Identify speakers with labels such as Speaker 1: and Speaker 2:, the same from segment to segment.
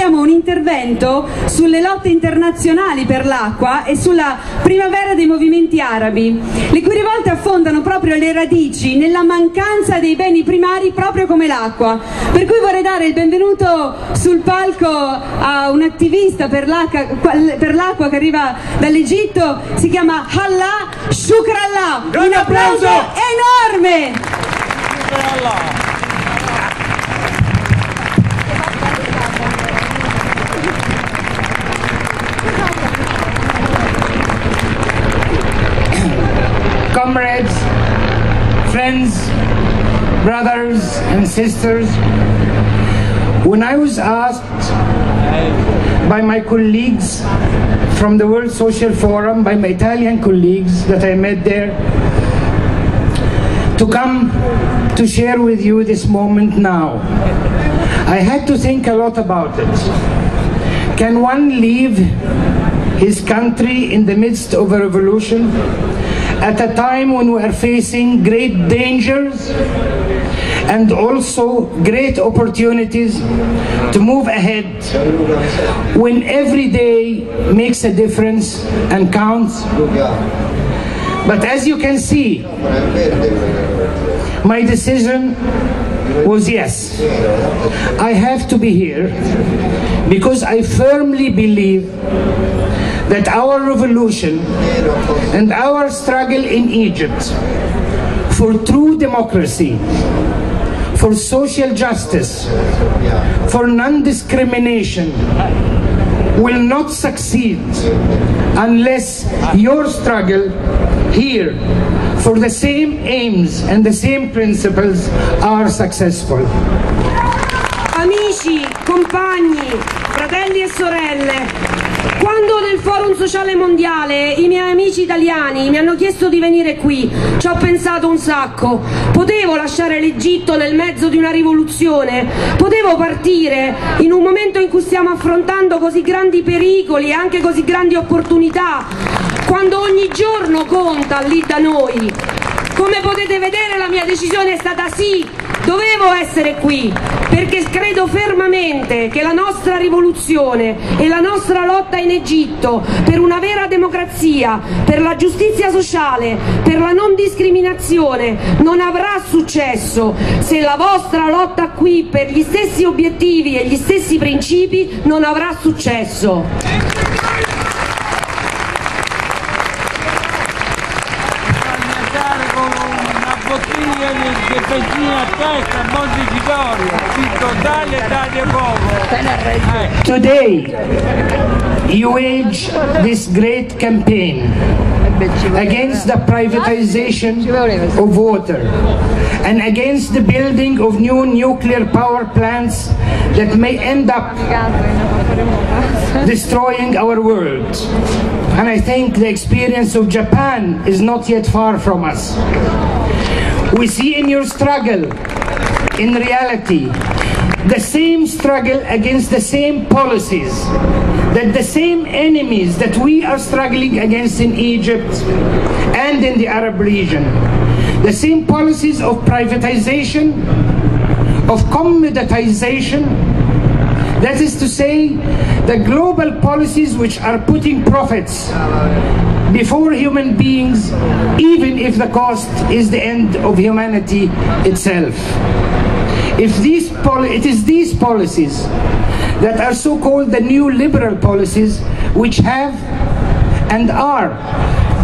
Speaker 1: ascoltiamo un intervento sulle lotte internazionali per l'acqua e sulla primavera dei movimenti arabi, le cui rivolte affondano proprio le radici nella mancanza dei beni primari proprio come l'acqua. Per cui vorrei dare il benvenuto sul palco a un attivista per l'acqua che arriva dall'Egitto, si chiama Allah Shukrallah. Un applauso enorme!
Speaker 2: Comrades, friends, brothers and sisters, when I was asked by my colleagues from the World Social Forum, by my Italian colleagues that I met there, to come to share with you this moment now, I had to think a lot about it. Can one leave his country in the midst of a revolution at a time when we are facing great dangers and also great opportunities to move ahead, when every day makes a difference and counts? But as you can see, my decision was yes. I have to be here because I firmly believe that our revolution and our struggle in Egypt for true democracy, for social justice, for non-discrimination will not succeed unless your struggle here for the same aims and the same principles are successful.
Speaker 3: Amici, compagni, fratelli e sorelle, quando nel Forum Sociale Mondiale i miei amici italiani mi hanno chiesto di venire qui, ci ho pensato un sacco. Potevo lasciare l'Egitto nel mezzo di una rivoluzione? Potevo partire in un momento in cui stiamo affrontando così grandi pericoli e anche così grandi opportunità, quando ogni giorno conta lì da noi? Come potete vedere, la mia decisione è stata sì, dovevo essere qui, perché credo fermamente che la nostra rivoluzione e la nostra lotta in Egitto per una vera democrazia, per la giustizia sociale, per la non discriminazione non avrà successo se la vostra lotta qui per gli stessi obiettivi e gli stessi principi non avrà successo.
Speaker 2: Today, you wage this great campaign against the privatization of water and against the building of new nuclear power plants that may end up destroying our world. And I think the experience of Japan is not yet far from us. We see in your struggle, in reality, the same struggle against the same policies, that the same enemies that we are struggling against in Egypt and in the Arab region, the same policies of privatization, of commoditization, that is to say, the global policies which are putting profits before human beings, even if the cost is the end of humanity itself. It is these policies that are so-called the new liberal policies which have and are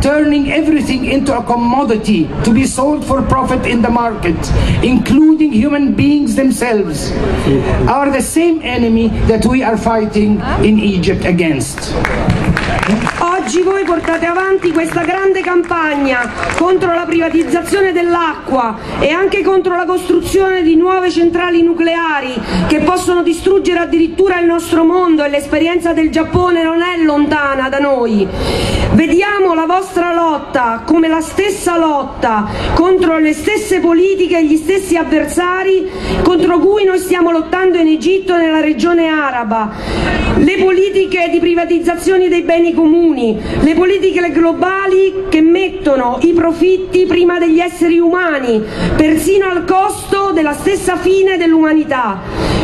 Speaker 2: turning everything into a commodity to be sold for profit in the market, including human beings themselves, are the same enemy that we are fighting in Egypt against.
Speaker 3: Oggi voi portate avanti questa grande campagna contro la privatizzazione dell'acqua e anche contro la costruzione di nuove centrali nucleari che possono distruggere addirittura il nostro mondo, e l'esperienza del Giappone non è lontana da noi. Vediamo la vostra lotta come la stessa lotta contro le stesse politiche e gli stessi avversari contro cui noi stiamo lottando in Egitto e nella regione araba. le politiche di privatizzazione dei beni comuni, le politiche globali che mettono i profitti prima degli esseri umani, persino al costo della stessa fine dell'umanità.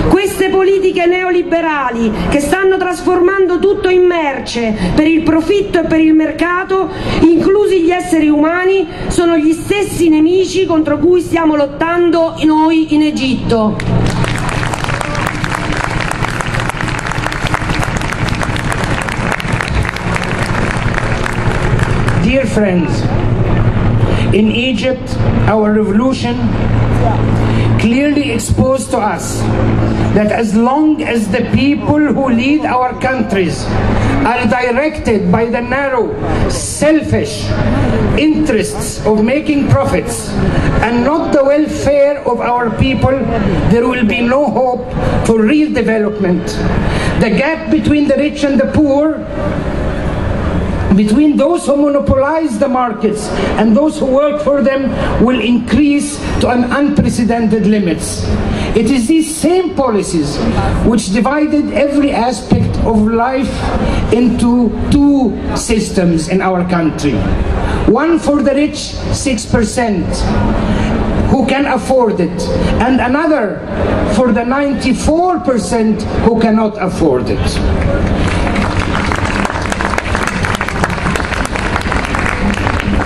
Speaker 3: Queste politiche neoliberali che stanno trasformando tutto in merce per il profitto e per il mercato, inclusi gli esseri umani, sono gli stessi nemici contro cui stiamo lottando noi in Egitto.
Speaker 2: Dear friends, in Egypt, our revolution clearly exposed to us that as long as the people who lead our countries are directed by the narrow, selfish interests of making profits and not the welfare of our people, there will be no hope for real development. The gap between the rich and the poor, between those who monopolize the markets and those who work for them, will increase to an unprecedented limits. It is these same policies which divided every aspect of life into two systems in our country. One for the rich, 6%, who can afford it, and another for the 94% who cannot afford it.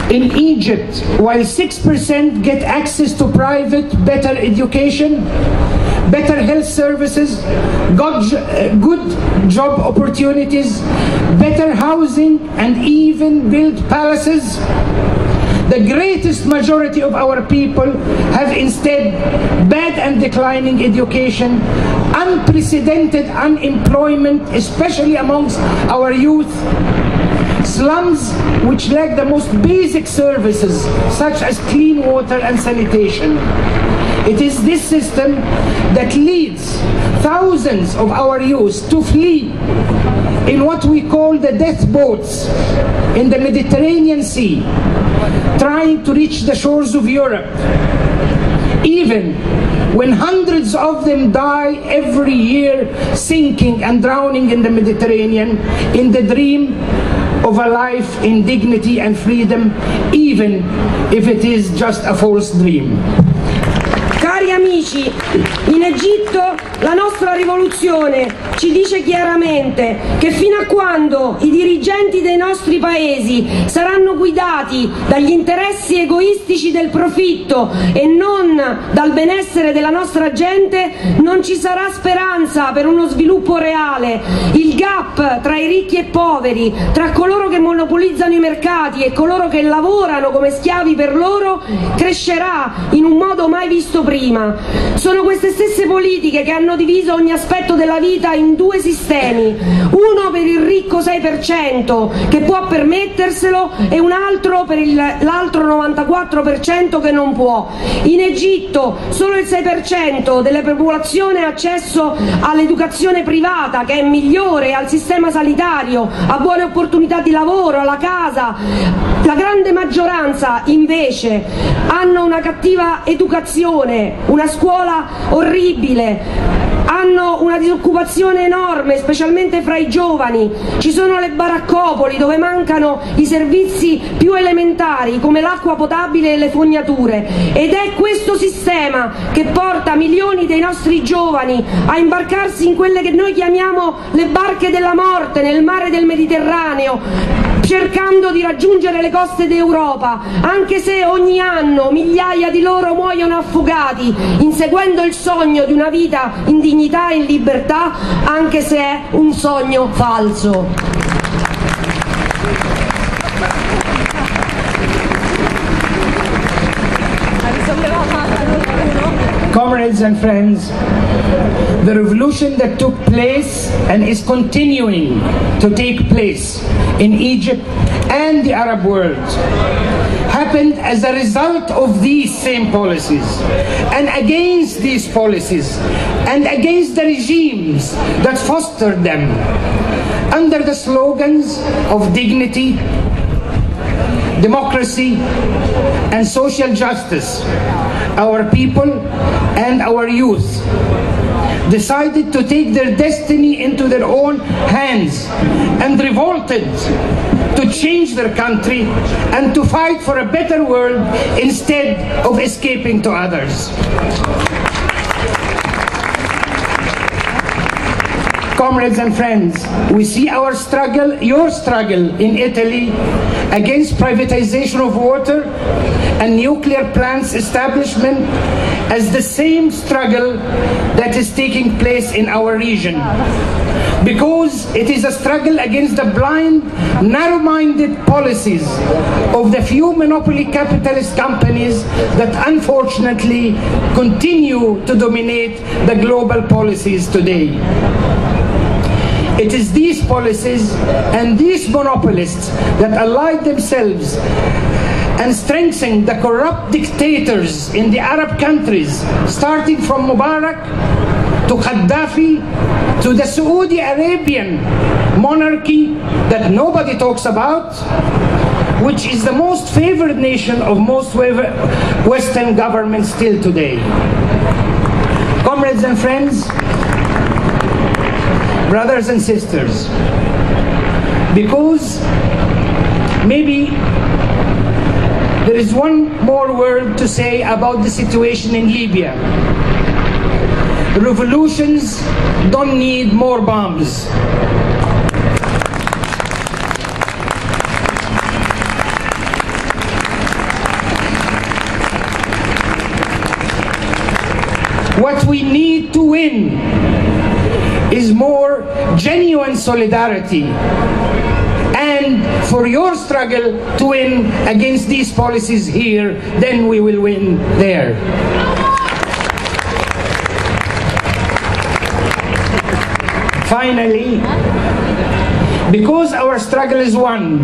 Speaker 2: In Egypt, while 6% get access to private, better education, better health services, good job opportunities, better housing, and even build palaces, the greatest majority of our people have instead bad and declining education, unprecedented unemployment, especially amongst our youth, slums which lack the most basic services such as clean water and sanitation. It is this system that leads thousands of our youth to flee in what we call the death boats in the Mediterranean Sea, trying to reach the shores of Europe, even when hundreds of them die every year sinking and drowning in the Mediterranean in the dream of a life in dignity and freedom, even if it is just a false dream.
Speaker 3: Cari amici, in Egitto la nostra rivoluzione ci dice chiaramente che fino a quando i dirigenti dei nostri paesi saranno guidati dagli interessi egoistici del profitto e non dal benessere della nostra gente, non ci sarà speranza per uno sviluppo reale. Il gap tra i ricchi e poveri, tra coloro che monopolizzano i mercati e coloro che lavorano come schiavi per loro, crescerà in un modo mai visto prima. Sono queste stesse politiche che hanno diviso ogni aspetto della vita in due sistemi, uno per il ricco 6% che può permetterselo e un altro per l'altro 94% che non può. In Egitto solo il 6% della popolazione ha accesso all'educazione privata, che è migliore, al sistema sanitario, a buone opportunità di lavoro, alla casa. La grande maggioranza invece hanno una cattiva educazione, una scuola orribile, hanno una disoccupazione enorme, specialmente fra i giovani. Ci sono le baraccopoli dove mancano i servizi più elementari come l'acqua potabile e le fognature, ed è questo sistema che porta milioni dei nostri giovani a imbarcarsi in quelle che noi chiamiamo le barche della morte nel mare del Mediterraneo, cercando di raggiungere le coste d'Europa, anche se ogni anno migliaia di loro muoiono affogati, inseguendo il sogno di una vita in dignità e in libertà, anche se è un sogno falso.
Speaker 2: Comrades and friends, the revolution that took place and is continuing to take place in Egypt and the Arab world happened as a result of these same policies, and against these policies and against the regimes that fostered them, under the slogans of dignity, democracy, and social justice, our people and our youth decided to take their destiny into their own hands and revolted to change their country and to fight for a better world instead of escaping to others. Comrades and friends, we see our struggle, your struggle in Italy against privatization of water and nuclear plants establishment as the same struggle that is taking place in our region. Because it is a struggle against the blind, narrow-minded policies of the few monopoly capitalist companies that unfortunately continue to dominate the global policies today. It is these policies and these monopolists that allied themselves and strengthen the corrupt dictators in the Arab countries, starting from Mubarak to Gaddafi to the Saudi Arabian monarchy that nobody talks about, which is the most favored nation of most Western governments still today. Comrades and friends, brothers and sisters, because maybe there is one more word to say about the situation in Libya. Revolutions don't need more bombs. What we need to win is more genuine solidarity, and for your struggle to win against these policies here, then we will win there. Finally, because our struggle is one,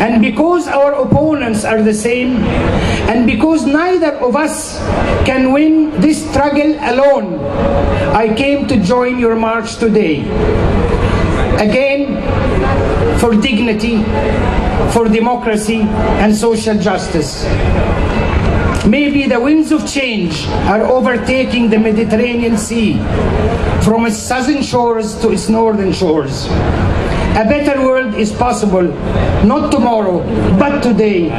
Speaker 2: and because our opponents are the same, and because neither of us can win this struggle alone, I came to join your march today. Again, for dignity, for democracy and social justice. Maybe the winds of change are overtaking the Mediterranean Sea from its southern shores to its northern shores. A better world is possible, not tomorrow, but today.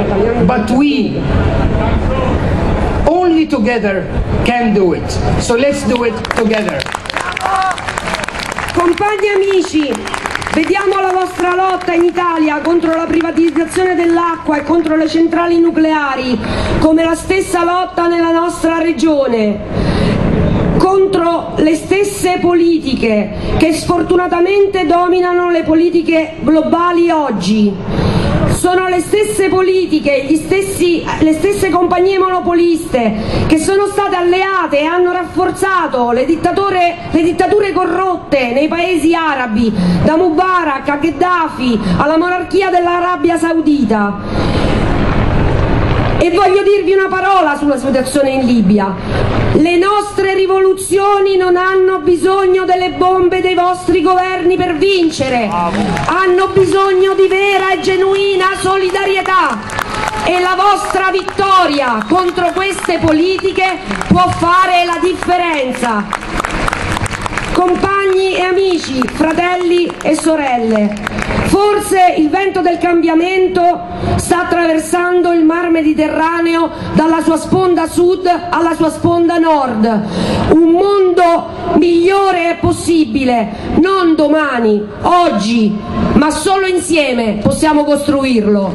Speaker 2: But we, only together, can do it. So let's do it together.
Speaker 3: Compagni e amici, vediamo la vostra lotta in Italia contro la privatizzazione dell'acqua e contro le centrali nucleari come la stessa lotta nella nostra regione, contro le stesse politiche che sfortunatamente dominano le politiche globali oggi. Sono le stesse politiche, le stesse compagnie monopoliste che sono state alleate e hanno rafforzato le dittature corrotte nei paesi arabi, da Mubarak a Gheddafi alla monarchia dell'Arabia Saudita. E voglio dirvi una parola sulla situazione in Libia. Le nostre rivoluzioni non hanno bisogno delle bombe dei vostri governi per vincere, hanno bisogno di vera e genuina solidarietà, e la vostra vittoria contro queste politiche può fare la differenza. Compagni e amici, fratelli e sorelle, forse il vento del cambiamento sta attraversando il mar Mediterraneo dalla sua sponda sud alla sua sponda nord. Un mondo migliore è possibile, non domani, oggi, ma solo insieme possiamo costruirlo.